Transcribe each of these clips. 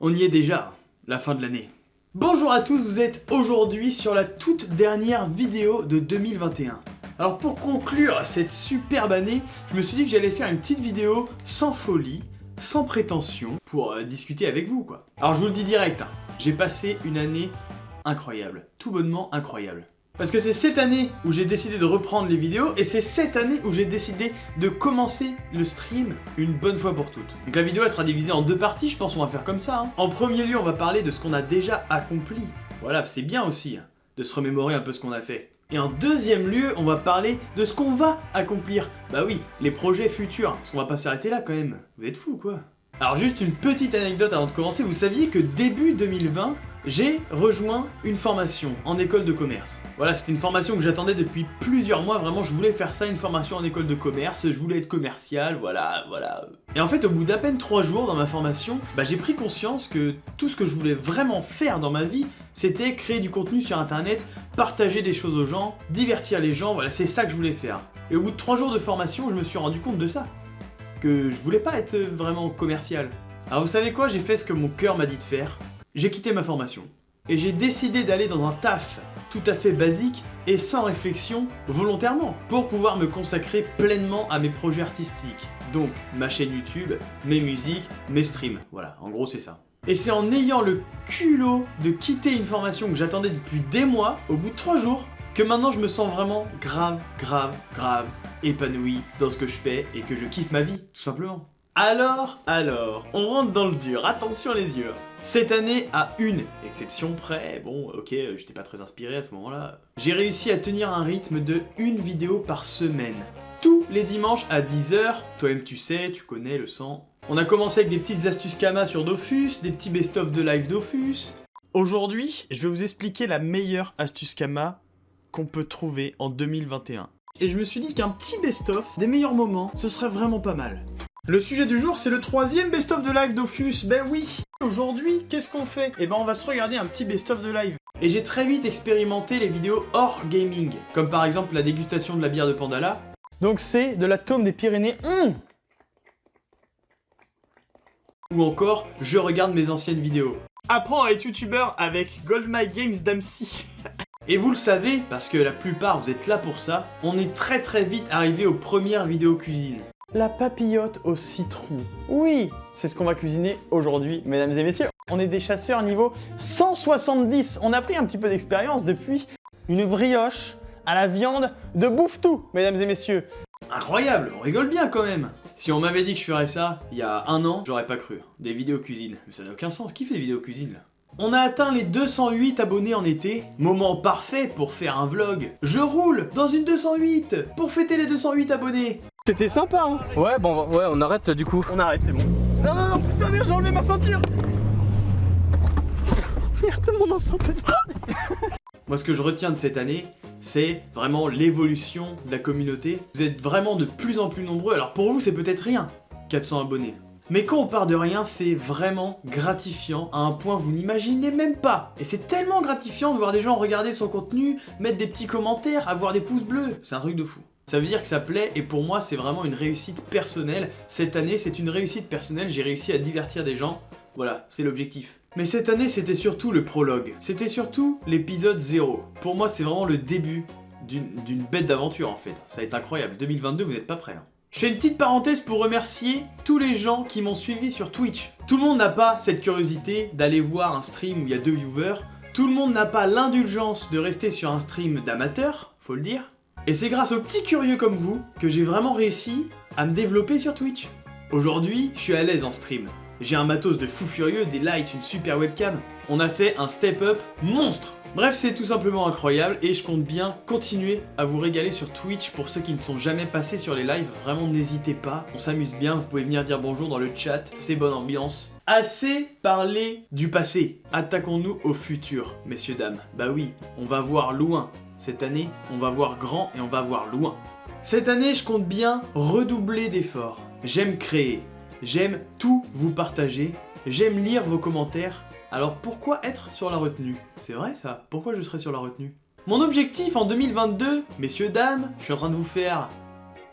On y est déjà, la fin de l'année. Bonjour à tous, vous êtes aujourd'hui sur la toute dernière vidéo de 2021. Alors pour conclure cette superbe année, je me suis dit que j'allais faire une petite vidéo sans folie, sans prétention, pour discuter avec vous quoi. Alors je vous le dis direct, j'ai passé une année incroyable, tout bonnement incroyable. Parce que c'est cette année où j'ai décidé de reprendre les vidéos et c'est cette année où j'ai décidé de commencer le stream une bonne fois pour toutes. Donc la vidéo elle sera divisée en deux parties, je pense qu'on va faire comme ça. En premier lieu on va parler de ce qu'on a déjà accompli. Voilà, c'est bien aussi de se remémorer un peu ce qu'on a fait. Et en deuxième lieu on va parler de ce qu'on va accomplir. Bah oui, les projets futurs, parce qu'on va pas s'arrêter là quand même. Vous êtes fous quoi. Alors juste une petite anecdote avant de commencer, vous saviez que début 2020, j'ai rejoint une formation en école de commerce. Voilà, c'était une formation que j'attendais depuis plusieurs mois, vraiment je voulais faire ça, une formation en école de commerce, je voulais être commercial, voilà. Et en fait au bout d'à peine 3 jours dans ma formation, j'ai pris conscience que tout ce que je voulais vraiment faire dans ma vie, c'était créer du contenu sur internet, partager des choses aux gens, divertir les gens, voilà c'est ça que je voulais faire. Et au bout de 3 jours de formation, je me suis rendu compte de ça. Que je voulais pas être vraiment commercial. Alors vous savez quoi, j'ai fait ce que mon cœur m'a dit de faire. J'ai quitté ma formation. Et j'ai décidé d'aller dans un taf tout à fait basique et sans réflexion, volontairement, pour pouvoir me consacrer pleinement à mes projets artistiques. Donc ma chaîne YouTube, mes musiques, mes streams. Voilà, en gros c'est ça. Et c'est en ayant le culot de quitter une formation que j'attendais depuis des mois, au bout de 3 jours, que maintenant je me sens vraiment grave épanoui dans ce que je fais et que je kiffe ma vie, tout simplement. Alors, on rentre dans le dur, attention les yeux. Cette année, à une exception près, bon ok, j'étais pas très inspiré à ce moment-là, j'ai réussi à tenir un rythme de une vidéo par semaine. Tous les dimanches à 10h, toi-même tu sais, tu connais le sang. On a commencé avec des petites astuces Kama sur Dofus, des petits best-of de live Dofus. Aujourd'hui, je vais vous expliquer la meilleure astuce Kama qu'on peut trouver en 2021. Et je me suis dit qu'un petit best-of des meilleurs moments, ce serait vraiment pas mal. Le sujet du jour, c'est le 3e best-of de live Dofus, ben oui. Aujourd'hui, qu'est-ce qu'on fait? Eh ben on va se regarder un petit best-of de live. Et j'ai très vite expérimenté les vidéos hors gaming, comme par exemple la dégustation de la bière de Pandala. Donc c'est de la tome des Pyrénées. Ou encore, je regarde mes anciennes vidéos. Apprends à être youtubeur avec Goldmine Games Damsi. Et vous le savez, parce que la plupart vous êtes là pour ça, on est très vite arrivé aux premières vidéos cuisine. La papillote au citron. Oui, c'est ce qu'on va cuisiner aujourd'hui, mesdames et messieurs. On est des chasseurs niveau 170. On a pris un petit peu d'expérience depuis une brioche à la viande de Bouffe-Tout, mesdames et messieurs. Incroyable, on rigole bien quand même. Si on m'avait dit que je ferais ça il y a un an, j'aurais pas cru. Des vidéos cuisine. Mais ça n'a aucun sens. Qui fait des vidéos cuisine là? On a atteint les 208 abonnés en été, moment parfait pour faire un vlog. Je roule dans une 208 pour fêter les 208 abonnés. C'était sympa hein. Ouais bon ouais on arrête du coup. On arrête c'est bon. Non putain merde j'ai enlevé ma ceinture. Merde mon enceinte. Moi ce que je retiens de cette année, c'est vraiment l'évolution de la communauté. Vous êtes vraiment de plus en plus nombreux, alors pour vous c'est peut-être rien, 400 abonnés. Mais quand on part de rien, c'est vraiment gratifiant à un point que vous n'imaginez même pas. Et c'est tellement gratifiant de voir des gens regarder son contenu, mettre des petits commentaires, avoir des pouces bleus. C'est un truc de fou. Ça veut dire que ça plaît et pour moi c'est vraiment une réussite personnelle. Cette année c'est une réussite personnelle, j'ai réussi à divertir des gens. Voilà, c'est l'objectif. Mais cette année c'était surtout le prologue. C'était surtout l'épisode 0. Pour moi c'est vraiment le début d'une bête d'aventure en fait. Ça va être incroyable. 2022 vous n'êtes pas prêts. Je fais une petite parenthèse pour remercier tous les gens qui m'ont suivi sur Twitch. Tout le monde n'a pas cette curiosité d'aller voir un stream où il y a 2 viewers. Tout le monde n'a pas l'indulgence de rester sur un stream d'amateur, faut le dire. Et c'est grâce aux petits curieux comme vous que j'ai vraiment réussi à me développer sur Twitch. Aujourd'hui, je suis à l'aise en stream. J'ai un matos de fou furieux, des lights, une super webcam. On a fait un step-up monstre. Bref, c'est tout simplement incroyable et je compte bien continuer à vous régaler sur Twitch pour ceux qui ne sont jamais passés sur les lives. Vraiment, n'hésitez pas, on s'amuse bien, vous pouvez venir dire bonjour dans le chat, c'est bonne ambiance. Assez parlé du passé, attaquons-nous au futur, messieurs, dames. Bah oui, on va voir loin. Cette année, on va voir grand et on va voir loin. Cette année, je compte bien redoubler d'efforts. J'aime créer, j'aime tout vous partager, j'aime lire vos commentaires. Alors pourquoi être sur la retenue? C'est vrai ça, pourquoi je serais sur la retenue? Mon objectif en 2022, messieurs, dames, je suis en train de vous faire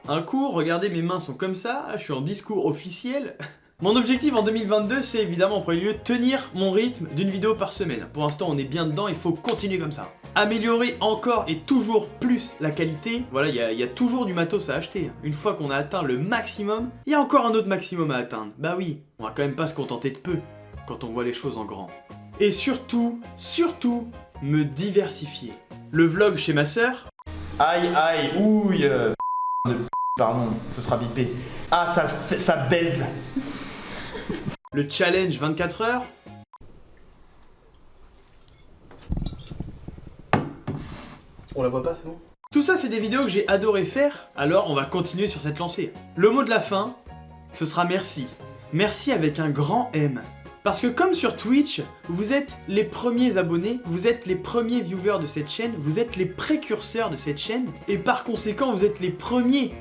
un cours, regardez mes mains sont comme ça, je suis en discours officiel. Mon objectif en 2022, c'est évidemment en premier lieu tenir mon rythme d'une vidéo par semaine. Pour l'instant, on est bien dedans, il faut continuer comme ça. Améliorer encore et toujours plus la qualité. Voilà, il y a toujours du matos à acheter. Une fois qu'on a atteint le maximum, il y a encore un autre maximum à atteindre. Bah oui, on va quand même pas se contenter de peu quand on voit les choses en grand. Et surtout, me diversifier. Le vlog chez ma sœur. Aïe, aïe, ouille, pardon, ce sera bipé. Ah, ça baise. Le challenge 24 heures. On la voit pas, c'est bon? Tout ça, c'est des vidéos que j'ai adoré faire, alors on va continuer sur cette lancée. Le mot de la fin, ce sera merci. Merci avec un grand M. Parce que comme sur Twitch, vous êtes les premiers abonnés, vous êtes les premiers viewers de cette chaîne, vous êtes les précurseurs de cette chaîne, et par conséquent, vous êtes les premiers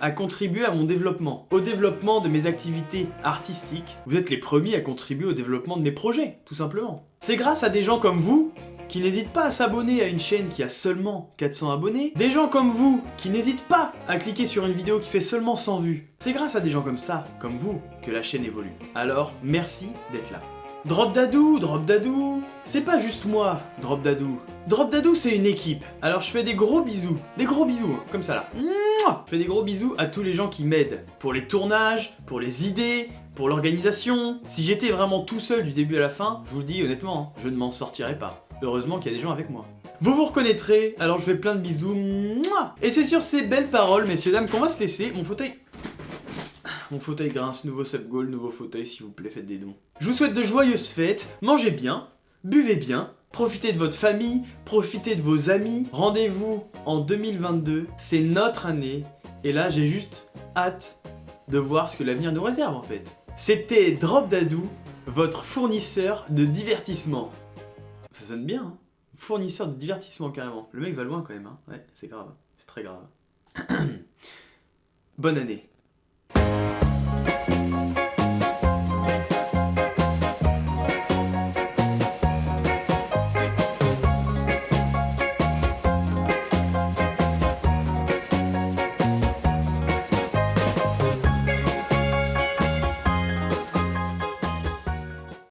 à contribuer à mon développement, au développement de mes activités artistiques. Vous êtes les premiers à contribuer au développement de mes projets, tout simplement. C'est grâce à des gens comme vous qui n'hésitent pas à s'abonner à une chaîne qui a seulement 400 abonnés, des gens comme vous qui n'hésitent pas à cliquer sur une vidéo qui fait seulement 100 vues. C'est grâce à des gens comme ça, comme vous, que la chaîne évolue. Alors, merci d'être là. Drop Dadou, c'est pas juste moi, Drop Dadou. Drop Dadou, c'est une équipe. Alors je fais des gros bisous, hein, comme ça là. Mouah. Je fais des gros bisous à tous les gens qui m'aident. Pour les tournages, pour les idées, pour l'organisation. Si j'étais vraiment tout seul du début à la fin, je vous le dis honnêtement, je ne m'en sortirais pas. Heureusement qu'il y a des gens avec moi. Vous vous reconnaîtrez, alors je fais plein de bisous. Mouah. Et c'est sur ces belles paroles, messieurs, dames, qu'on va se laisser. Mon fauteuil grince, nouveau sub goal, nouveau fauteuil, s'il vous plaît, faites des dons. Je vous souhaite de joyeuses fêtes, mangez bien, buvez bien, profitez de votre famille, profitez de vos amis. Rendez-vous en 2022, c'est notre année, et là j'ai juste hâte de voir ce que l'avenir nous réserve en fait. C'était Drop Dadou, votre fournisseur de divertissement. Ça sonne bien, hein? Fournisseur de divertissement carrément. Le mec va loin quand même, hein? Ouais, c'est grave, c'est très grave. Bonne année.